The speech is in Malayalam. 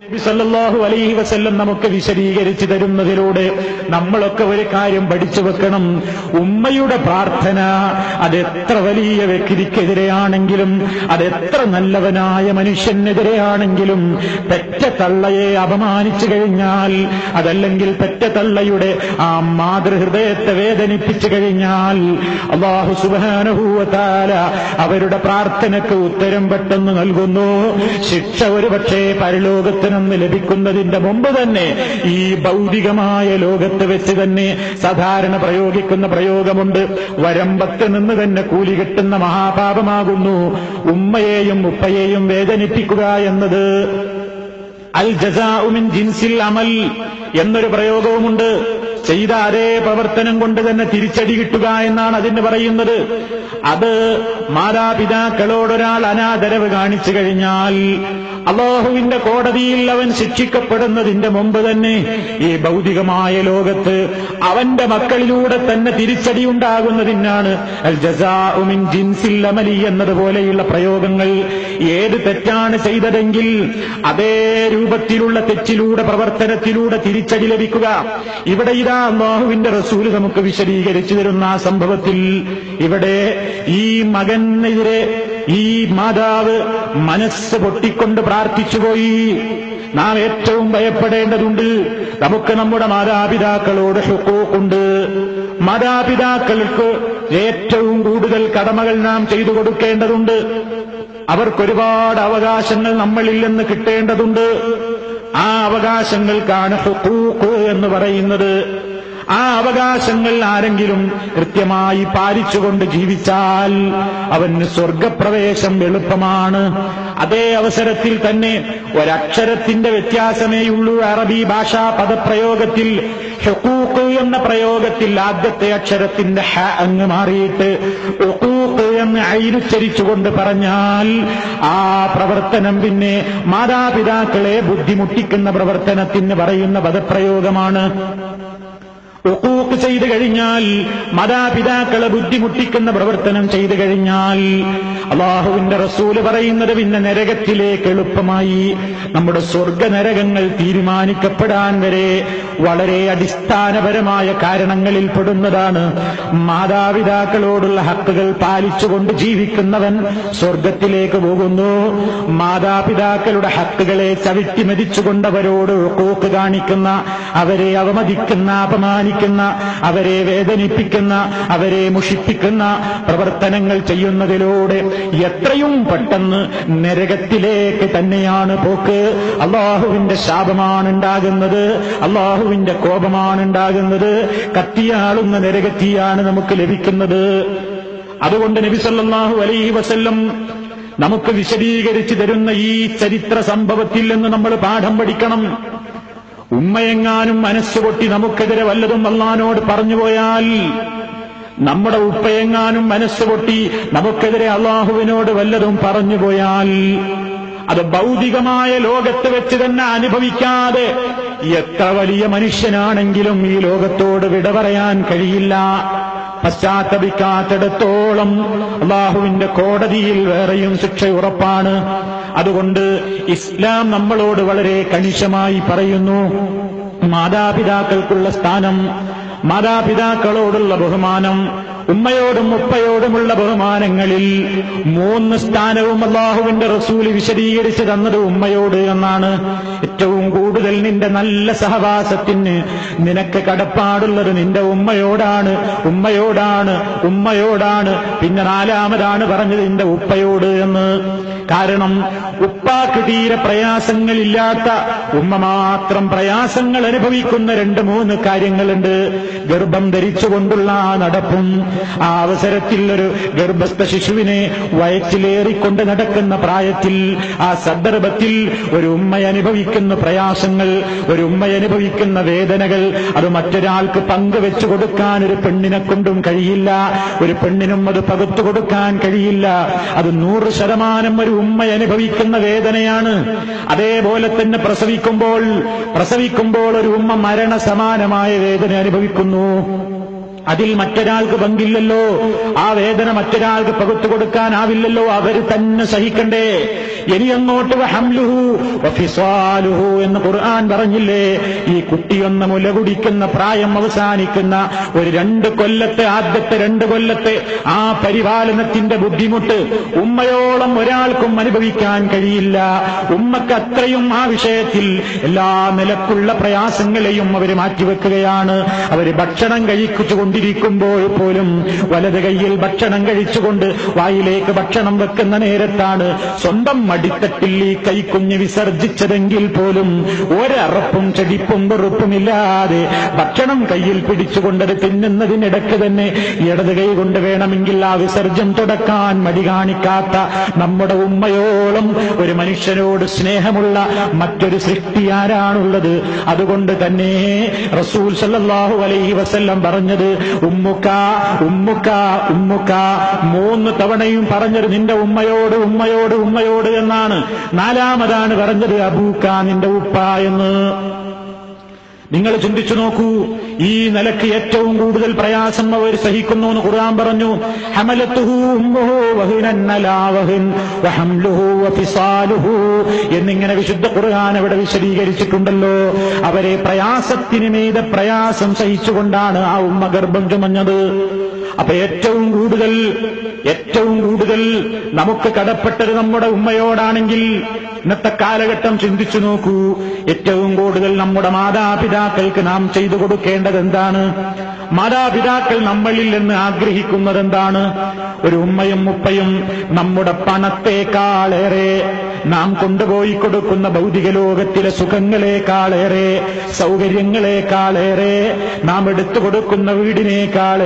നബി സല്ലല്ലാഹു അലൈഹി വസല്ലം നമുക്ക് വിശദീകരിച്ചു തരുന്നതിലൂടെ നമ്മളൊക്കെ ഒരു കാര്യം പഠിച്ചു വെക്കണം. ഉമ്മയുടെ പ്രാർത്ഥന അതെത്ര വലിയ വ്യക്തിക്കെതിരെയാണെങ്കിലും, അതെത്ര നല്ലവനായ മനുഷ്യനെതിരെയാണെങ്കിലും, പെറ്റ തള്ളയെ അപമാനിച്ചു കഴിഞ്ഞാൽ, അതല്ലെങ്കിൽ പെറ്റ തള്ളയുടെ ആ മാതൃഹൃദയത്തെ വേദനിപ്പിച്ചു കഴിഞ്ഞാൽ, അല്ലാഹു സുബ്ഹാനഹു വ തആല അവരുടെ പ്രാർത്ഥനയ്ക്ക് ഉത്തരം പെട്ടെന്ന് നൽകുന്നു. ശിക്ഷ ഒരുപക്ഷേ പരലോകത്ത് നിന്ന് ലഭിക്കുന്നതിന്റെ മുമ്പ് തന്നെ ഈ ഭൗതികമായ ലോകത്ത് വെച്ച് തന്നെ സാധാരണ പ്രയോഗിക്കുന്ന പ്രയോഗമുണ്ട്. വരമ്പത്ത് നിന്ന് തന്നെ കൂലി കിട്ടുന്ന മഹാപാപമാകുന്നു ഉമ്മയെയും ഉപ്പയെയും വേദനിപ്പിക്കുക എന്നത്. അൽ ജസാഉ മിൻ ജിൻസിൽ അമൽ എന്നൊരു പ്രയോഗവുമുണ്ട്. ചെയ്ത അതേ പ്രവർത്തനം കൊണ്ട് തന്നെ തിരിച്ചടി കിട്ടുക എന്നാണ് അതിന് പറയുന്നത്. അത് മാതാപിതാക്കളോടൊരാൾ അനാദരവ് കാണിച്ചു കഴിഞ്ഞാൽ അല്ലാഹുവിന്റെ കോടതിയിൽ അവൻ ശിക്ഷിക്കപ്പെടുന്നതിന്റെ മുമ്പ് തന്നെ ഈ ഭൗതികമായ ലോകത്ത് അവന്റെ മക്കളിലൂടെ തന്നെ തിരിച്ചടി ഉണ്ടാകുന്നതിനാണ് അൽ ജസാഉ മിൻ ജിൻസിൽ അമലി എന്നതുപോലെയുള്ള പ്രയോഗങ്ങൾ. ഏത് തെറ്റാണ് ചെയ്തതെങ്കിൽ അതേ രൂപത്തിലുള്ള തെറ്റിലൂടെ പ്രവർത്തനത്തിലൂടെ തിരിച്ചടി ലഭിക്കുക. ഇവിടെ ഇതാ അല്ലാഹുവിന്റെ റസൂല് നമുക്ക് വിശദീകരിച്ചു തരുന്ന ആ സംഭവത്തിൽ ഇവിടെ ഈ മകനെതിരെ ഈ മാതാവ് മനസ്സ് പൊട്ടിക്കൊണ്ട് പ്രാർത്ഥിച്ചുപോയി. നാം ഏറ്റവും ഭയപ്പെടേണ്ടതുണ്ട്. നമുക്ക് നമ്മുടെ മാതാപിതാക്കളോട് ഹുഖൂഖുണ്ട്. മാതാപിതാക്കൾക്ക് ഏറ്റവും കൂടുതൽ കടമകൾ നാം ചെയ്തു കൊടുക്കേണ്ടതുണ്ട്. അവർക്കൊരുപാട് അവകാശങ്ങൾ നമ്മളിൽ നിന്ന് കിട്ടേണ്ടതുണ്ട്. ആ അവകാശങ്ങൾക്കാണ് ഹുഖൂഖ് എന്ന് പറയുന്നത്. ആ അവകാശങ്ങൾ ആരെങ്കിലും കൃത്യമായി പാലിച്ചുകൊണ്ട് ജീവിച്ചാൽ അവന് സ്വർഗപ്രവേശം എളുപ്പമാണ്. അതേ അവസരത്തിൽ തന്നെ ഒരക്ഷരത്തിന്റെ വ്യത്യാസമേയുള്ളൂ അറബി ഭാഷാ പദപ്രയോഗത്തിൽ. ഹുഖൂഖ് എന്ന പ്രയോഗത്തിൽ ആദ്യത്തെ അക്ഷരത്തിന്റെ ഹ അങ്ങ് മാറിയിട്ട് ഹുഖൂഖ് എന്ന് ഐനുച്ചരിച്ചുകൊണ്ട് പറഞ്ഞാൽ ആ പ്രവർത്തനം പിന്നെ മാതാപിതാക്കളെ ബുദ്ധിമുട്ടിക്കുന്ന പ്രവർത്തനത്തിന് പറയുന്ന പദപ്രയോഗമാണ്. ഹുഖൂഖ് ചെയ്തു കഴിഞ്ഞാൽ, മാതാപിതാക്കളെ ബുദ്ധിമുട്ടിക്കുന്ന പ്രവർത്തനം ചെയ്തു കഴിഞ്ഞാൽ അല്ലാഹുവിന്റെ റസൂല് പറയുന്നത് പിന്നെ നരകത്തിലേക്ക് എളുപ്പമായി. നമ്മുടെ സ്വർഗ നരകങ്ങൾ തീരുമാനിക്കപ്പെടാൻ വരെ വളരെ അടിസ്ഥാനപരമായ കാരണങ്ങളിൽ പെടുന്നതാണ്. മാതാപിതാക്കളോടുള്ള ഹക്കുകൾ പാലിച്ചുകൊണ്ട് ജീവിക്കുന്നവൻ സ്വർഗത്തിലേക്ക് പോകുന്നു. മാതാപിതാക്കളുടെ ഹക്കുകളെ ചവിട്ടിമെതിച്ചുകൊണ്ട് അവരോട് ഹുഖൂഖ് കാണിക്കുന്ന, അവരെ അവമതിക്കുന്ന, അപമാനിക്കുന്ന, അവരെ വേദനിപ്പിക്കുന്ന, അവരെ മുഷിപ്പിക്കുന്ന പ്രവർത്തനങ്ങൾ ചെയ്യുന്നതിലൂടെ എത്രയും പെട്ടെന്ന് നരകത്തിലേക്ക് തന്നെയാണ് പോക്ക്. അല്ലാഹുവിന്റെ ശാപമാണ് ഉണ്ടാകുന്നത്, അല്ലാഹുവിന്റെ കോപമാണ് ഉണ്ടാകുന്നത്. കത്തിയാളുന്ന നരകത്തിയാണ് നമുക്ക് ലഭിക്കുന്നത്. അതുകൊണ്ട് നബി സല്ലല്ലാഹു അലൈഹി വസല്ലം നമുക്ക് വിശദീകരിച്ചു തരുന്ന ഈ ചരിത്ര സംഭവത്തിൽ നിന്ന് നമ്മൾ പാഠം പഠിക്കണം. ഉമ്മയെങ്ങാനും മനസ്സുപൊട്ടി നമുക്കെതിരെ വല്ലതും അല്ലാഹുവിനോട് പറഞ്ഞുപോയാൽ, നമ്മുടെ ഉപ്പയെങ്ങാനും മനസ്സുപൊട്ടി നമുക്കെതിരെ അല്ലാഹുവിനോട് വല്ലതും പറഞ്ഞുപോയാൽ, അത് ഭൗതികമായ ലോകത്ത് വെച്ച് തന്നെ അനുഭവിക്കാതെ എത്ര വലിയ മനുഷ്യനാണെങ്കിലും ഈ ലോകത്തോട് വിട പറയാൻ കഴിയില്ല. പശ്ചാത്തപിക്കാത്തിടത്തോളം അല്ലാഹുവിന്റെ കോടതിയിൽ വേറെയും ശിക്ഷ ഉറപ്പാണ്. അതുകൊണ്ട് ഇസ്ലാം നമ്മളോട് വളരെ കണിശമായി പറയുന്നു, മാതാപിതാക്കൾക്കുള്ള സ്ഥാനം, മാതാപിതാക്കളോടുള്ള ബഹുമാനം, ഉമ്മയോടും ഉപ്പയോടുമുള്ള ബഹുമാനങ്ങളിൽ 3 സ്ഥാനവും അല്ലാഹുവിന്റെ റസൂല് വിശദീകരിച്ചു തന്നത് ഉമ്മയോട് എന്നാണ്. ഏറ്റവും കൂടുതൽ നിന്റെ നല്ല സഹവാസത്തിന് നിനക്ക് കടപ്പാടുള്ളത് നിന്റെ ഉമ്മയോടാണ്, ഉമ്മയോടാണ്, ഉമ്മയോടാണ്. പിന്നെ 4ാമതാണ് പറഞ്ഞത് നിന്റെ ഉപ്പയോട് എന്ന്. കാരണം ഉപ്പാക്ക് തീരെ പ്രയാസങ്ങളില്ലാത്ത, ഉമ്മ മാത്രം പ്രയാസങ്ങൾ അനുഭവിക്കുന്ന 2-3 കാര്യങ്ങളുണ്ട്. ഗർഭം ധരിച്ചുകൊണ്ടുള്ള ആ നടപ്പും, ആ അവസരത്തിൽ ഒരു ഗർഭസ്ഥ ശിശുവിനെ വയറ്റിലേറിക്കൊണ്ട് നടക്കുന്ന പ്രായത്തിൽ, ആ സന്ദർഭത്തിൽ ഒരു ഉമ്മ അനുഭവിക്കുന്ന പ്രയാസങ്ങൾ, ഒരു ഉമ്മ അനുഭവിക്കുന്ന വേദനകൾ, അത് മറ്റൊരാൾക്ക് പങ്കുവെച്ചു കൊടുക്കാൻ ഒരു പെണ്ണിനെ കൊണ്ടും കഴിയില്ല. ഒരു പെണ്ണിനും അത് പകുത്തു കൊടുക്കാൻ കഴിയില്ല. അത് 100% ഒരു ഉമ്മ അനുഭവിക്കുന്ന വേദനയാണ്. അതേപോലെ തന്നെ പ്രസവിക്കുമ്പോൾ ഒരു ഉമ്മ മരണസമാനമായ വേദന അനുഭവിക്കുന്നു. അതിൽ മറ്റൊരാൾക്ക് പങ്കില്ലല്ലോ. ആ വേദന മറ്റൊരാൾക്ക് പകുത്തു കൊടുക്കാനാവില്ലല്ലോ. അവർ തന്നെ സഹിക്കണ്ടേ. ഇനി അങ്ങോട്ട് വഹംലുഹു വഫിസാലുഹു എന്ന് ഖുർആൻ പറഞ്ഞില്ലേ? ഈ കുട്ടിയൊന്ന് മുല കുടിക്കുന്ന പ്രായം അവസാനിക്കുന്ന ഒരു 2 കൊല്ലത്തെ, ആദ്യത്തെ 2 കൊല്ലത്തെ ആ പരിപാലനത്തിന്റെ ബുദ്ധിമുട്ട് ഉമ്മയോളം ഒരാൾക്കും അനുഭവിക്കാൻ കഴിയില്ല. ഉമ്മക്ക് അത്രയും ആ വിഷയത്തിൽ എല്ലാ നിലക്കുള്ള പ്രയാസങ്ങളെയും അവർ മാറ്റിവെക്കുകയാണ്. അവർ ഭക്ഷണം കഴിച്ചുകൊണ്ടിരിക്കുമ്പോൾ പോലും വലത് കൈയിൽ ഭക്ഷണം കഴിച്ചുകൊണ്ട് വായിലേക്ക് ഭക്ഷണം വെക്കുന്ന നേരത്താണ് സ്വന്തം മടിത്തട്ടിൽ ഈ കൈക്കുഞ്ഞ് വിസർജിച്ചതെങ്കിൽ പോലും ഒരറപ്പും ചെടിപ്പും വെറുപ്പുമില്ലാതെ ഭക്ഷണം കയ്യിൽ പിടിച്ചുകൊണ്ടത് തിന്നുന്നതിനിടയ്ക്ക് തന്നെ ഇടത് കൈ കൊണ്ട് വേണമെങ്കിൽ ആ വിസർജ്യം തുടക്കാൻ മടി കാണിക്കാത്ത നമ്മുടെ ഉമ്മയോളം ഒരു മനുഷ്യനോട് സ്നേഹമുള്ള മറ്റൊരു സൃഷ്ടി ആരാണുള്ളത്? അതുകൊണ്ട് തന്നെ റസൂൽ സല്ലല്ലാഹു അലൈഹി വസല്ലം പറഞ്ഞത് ഉമ്മുക്ക ഉമ്മുക്ക ഉമ്മുക്ക 3 തവണയും പറഞ്ഞത് നിന്റെ ഉമ്മയോട് ഉമ്മയോട് ഉമ്മയോട് എന്നാണ്. 4ാമതാണ് പറഞ്ഞത് അബൂക്ക, നിന്റെ ഉപ്പ എന്ന്. നിങ്ങൾ ചിന്തിച്ചു നോക്കൂ, ഈ നിലക്ക് ഏറ്റവും കൂടുതൽ പ്രയാസം അവർ സഹിക്കുന്നു എന്ന് ഖുർആൻ പറഞ്ഞു. ഹമലത്തുഹു ഉമ്മുഹു വഹ്നൻ അലാ വഹ്ൻ വഹംലുഹു വഫിസാലുഹു എന്നിങ്ങനെ വിശുദ്ധ ഖുർആൻ അവിടെ വിശദീകരിച്ചിട്ടുണ്ടല്ലോ. അവരെ പ്രയാസത്തിന് മീതെ പ്രയാസം സഹിച്ചുകൊണ്ടാണ് ആ ഉമ്മ ഗർഭം ചുമഞ്ഞത്. അപ്പൊ ഏറ്റവും കൂടുതൽ നമുക്ക് കടപ്പെട്ടത് നമ്മുടെ ഉമ്മയോടാണെങ്കിൽ ഇന്നത്തെ കാലഘട്ടം ചിന്തിച്ചു നോക്കൂ. ഏറ്റവും കൂടുതൽ നമ്മുടെ മാതാപിതാക്കൾക്ക് നാം ചെയ്തു കൊടുക്കേണ്ടത് എന്താണ്? മാതാപിതാക്കൾ നമ്മളിൽ നിന്ന് ആഗ്രഹിക്കുന്നത് എന്താണ്? ഒരു ഉമ്മയും ഉപ്പയും നമ്മുടെ പണത്തെക്കാളേറെ, നാം കൊണ്ടുപോയി കൊടുക്കുന്ന ഭൗതിക ലോകത്തിലെ സുഖങ്ങളെക്കാളേറെ, സൗകര്യങ്ങളെക്കാളേറെ, നാം എടുത്തു കൊടുക്കുന്ന വീടിനേക്കാളേറെ